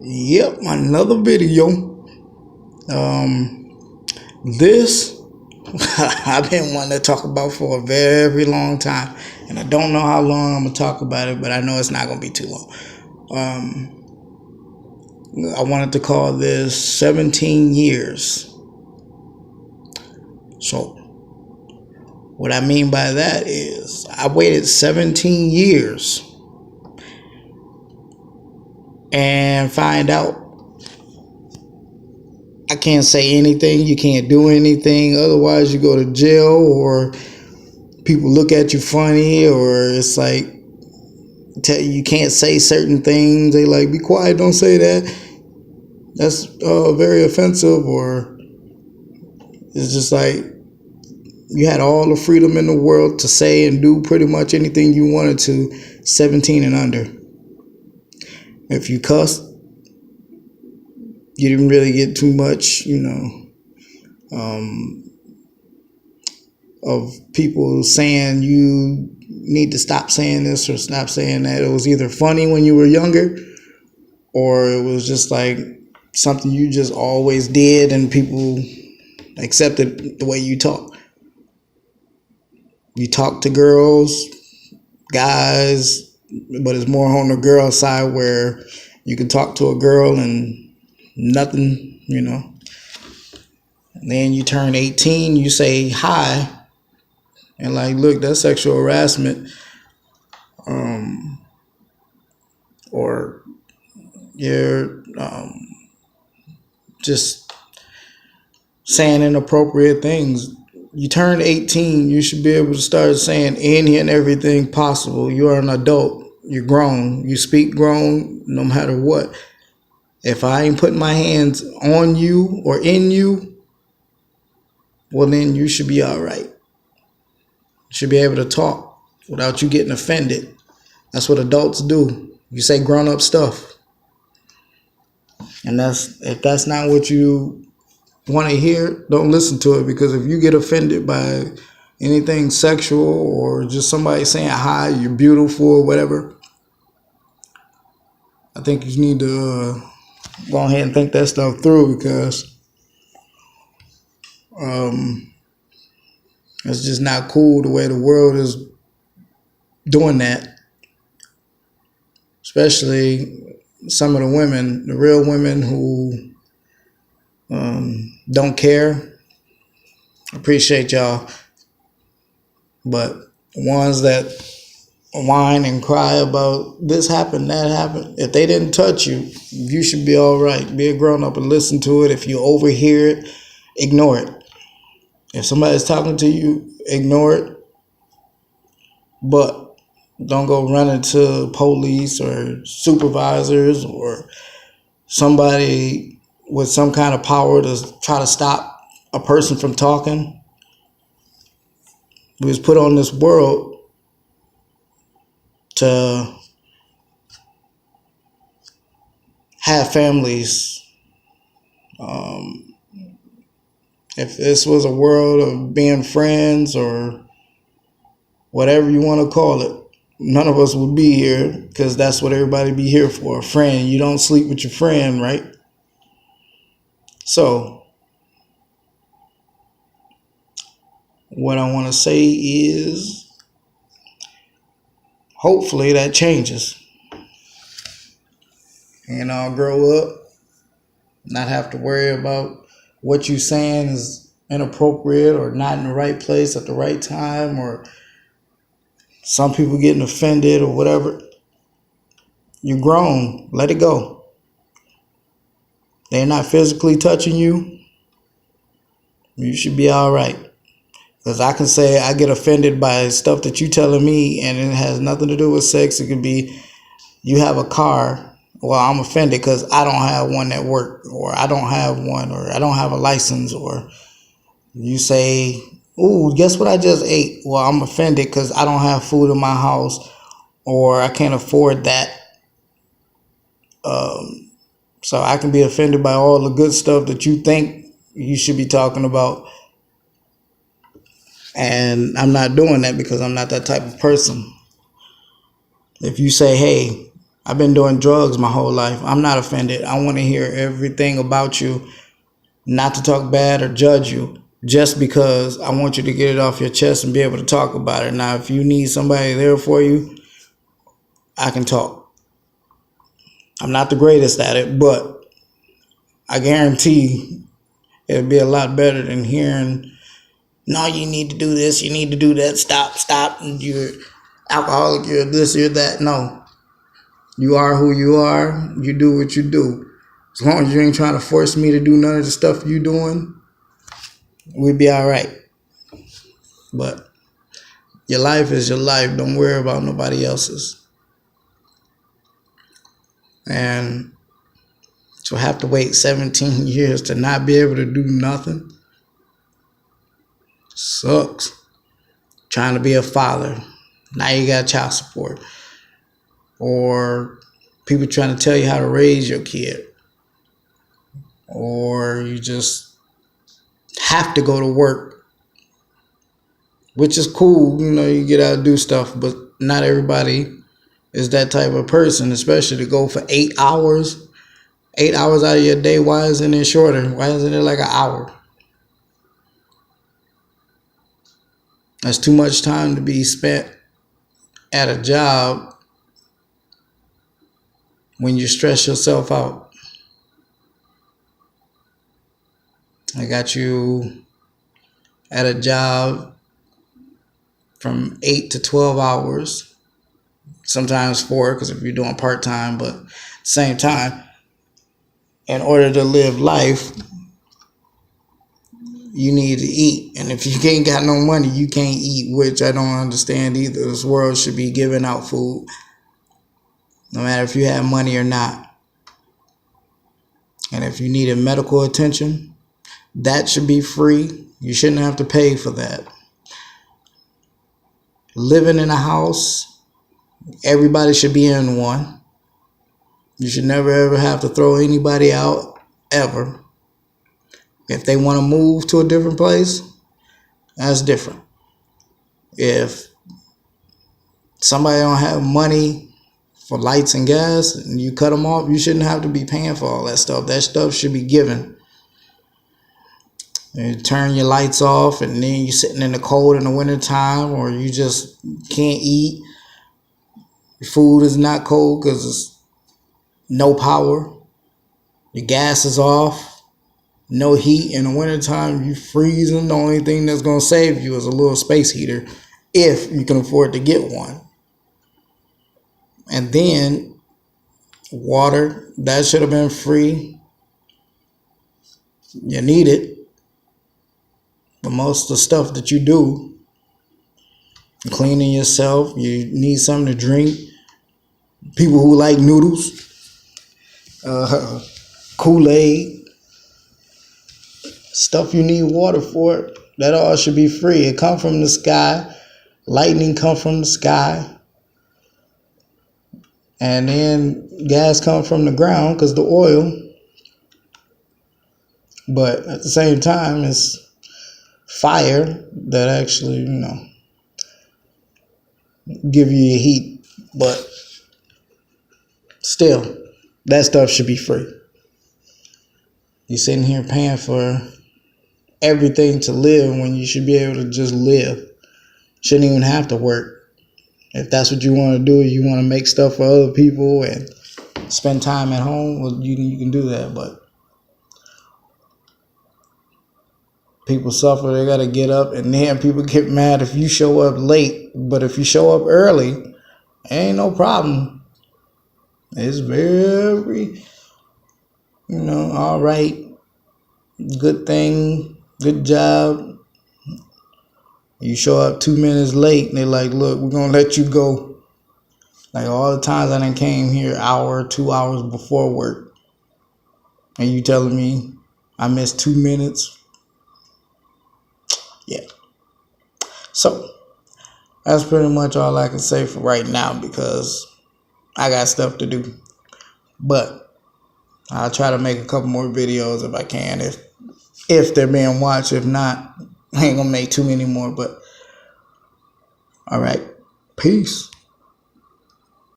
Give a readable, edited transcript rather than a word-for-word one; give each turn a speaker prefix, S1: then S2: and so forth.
S1: Yep, another video. This I've been wanting to talk about for a very long time, and I don't know how long I'm gonna talk about it, but I know it's not gonna be too long. I wanted to call this 17 years. So, what I mean by that is I waited 17 years and find out I can't say anything, you can't do anything, otherwise you go to jail, or people look at you funny, or it's like you can't say certain things. They like, be quiet, don't say that. That's very offensive. Or it's just like you had all the freedom in the world to say and do pretty much anything you wanted to, 17 and under. If you cussed, you didn't really get too much, of people saying you need to stop saying this or stop saying that. It was either funny when you were younger, or it was just like something you just always did and people accepted the way you talk. You talk to girls, guys, but it's more on the girl side where you can talk to a girl and nothing, And then you turn 18, you say hi, and like, look, that's sexual harassment. Or you're just saying inappropriate things. You turn 18, you should be able to start saying any and everything possible. You are an adult. You're grown. You speak grown no matter what. If I ain't putting my hands on you or in you, well, then you should be all right. You should be able to talk without you getting offended. That's what adults do. You say grown-up stuff. And if that's not what you want to hear, don't listen to it, because if you get offended by anything sexual or just somebody saying hi, you're beautiful or whatever, I think you need to go ahead and think that stuff through, because it's just not cool the way the world is doing that. Especially some of the women, the real women who don't care. Appreciate y'all. But ones that whine and cry about this happened, that happened, if they didn't touch you, you should be all right. Be a grown up and listen to it. If you overhear it, ignore it. If somebody's talking to you, ignore it. But don't go running to police or supervisors or somebody with some kind of power to try to stop a person from talking. We was put on this world to have families. If this was a world of being friends or whatever you want to call it, none of us would be here, because that's what everybody be here for, a friend. You don't sleep with your friend, right? So what I want to say is, hopefully that changes. And I'll grow up, not have to worry about what you're saying is inappropriate or not in the right place at the right time, or some people getting offended or whatever. You're grown. Let it go. They're not physically touching you. You should be all right. Because I can say I get offended by stuff that you telling me, and it has nothing to do with sex. It could be you have a car. Well, I'm offended because I don't have one at work, or I don't have one, or I don't have a license. Or you say, ooh, guess what I just ate? Well, I'm offended because I don't have food in my house, or I can't afford that. So I can be offended by all the good stuff that you think you should be talking about. And I'm not doing that because I'm not that type of person. If you say, hey, I've been doing drugs my whole life. I'm not offended. I want to hear everything about you, not to talk bad or judge you, just because I want you to get it off your chest and be able to talk about it. Now, if you need somebody there for you, I can talk. I'm not the greatest at it, but I guarantee it'll be a lot better than hearing, no, you need to do this, you need to do that, stop, and you're alcoholic, you're this, you're that. No. You are who you are, you do what you do. As long as you ain't trying to force me to do none of the stuff you doing, we'd be all right. But your life is your life. Don't worry about nobody else's. And to have to wait 17 years to not be able to do nothing sucks. Trying to be a father, now you got child support. Or people trying to tell you how to raise your kid. Or you just have to go to work, which is cool. You know, you get out and do stuff, but not everybody is that type of person, especially to go for 8 hours. 8 hours out of your day. Why isn't it shorter? Why isn't it like an hour? That's too much time to be spent at a job when you stress yourself out. I got you at a job from 8 to 12 hours, sometimes 4, because if you're doing part-time, but at the same time, in order to live life, you need to eat. And if you ain't got no money, you can't eat, which I don't understand either. This world should be giving out food, no matter if you have money or not. And if you needed medical attention, that should be free. You shouldn't have to pay for that. Living in a house, everybody should be in one. You should never ever have to throw anybody out, ever. If they want to move to a different place, that's different. If somebody don't have money for lights and gas and you cut them off, you shouldn't have to be paying for all that stuff. That stuff should be given. You turn your lights off and then you're sitting in the cold in the wintertime, or you just can't eat. Your food is not cold because it's no power. Your gas is off. No heat. In the wintertime, you freezing. The only thing that's going to save you is a little space heater, if you can afford to get one. And then water, that should have been free. You need it. But most of the stuff that you do, cleaning yourself, you need something to drink. People who like noodles, Kool-Aid, stuff you need water for, that all should be free. It come from the sky. Lightning come from the sky. And then gas come from the ground because the oil. But at the same time, it's fire that actually, give you your heat. But still, that stuff should be free. You're sitting here paying for everything to live when you should be able to just live. Shouldn't even have to work. If that's what you want to do, you want to make stuff for other people and spend time at home, well, you can do that. But people suffer, they got to get up, and then people get mad if you show up late. But if you show up early, ain't no problem. It's very, all right, good thing, good job. You show up 2 minutes late, and they're like, look, we're going to let you go. Like all the times I done came here hour, 2 hours before work, and you telling me I missed 2 minutes? Yeah. So that's pretty much all I can say for right now, because I got stuff to do. But I'll try to make a couple more videos if I can, if they're being watched. If not, I ain't gonna make too many more. But all right, peace.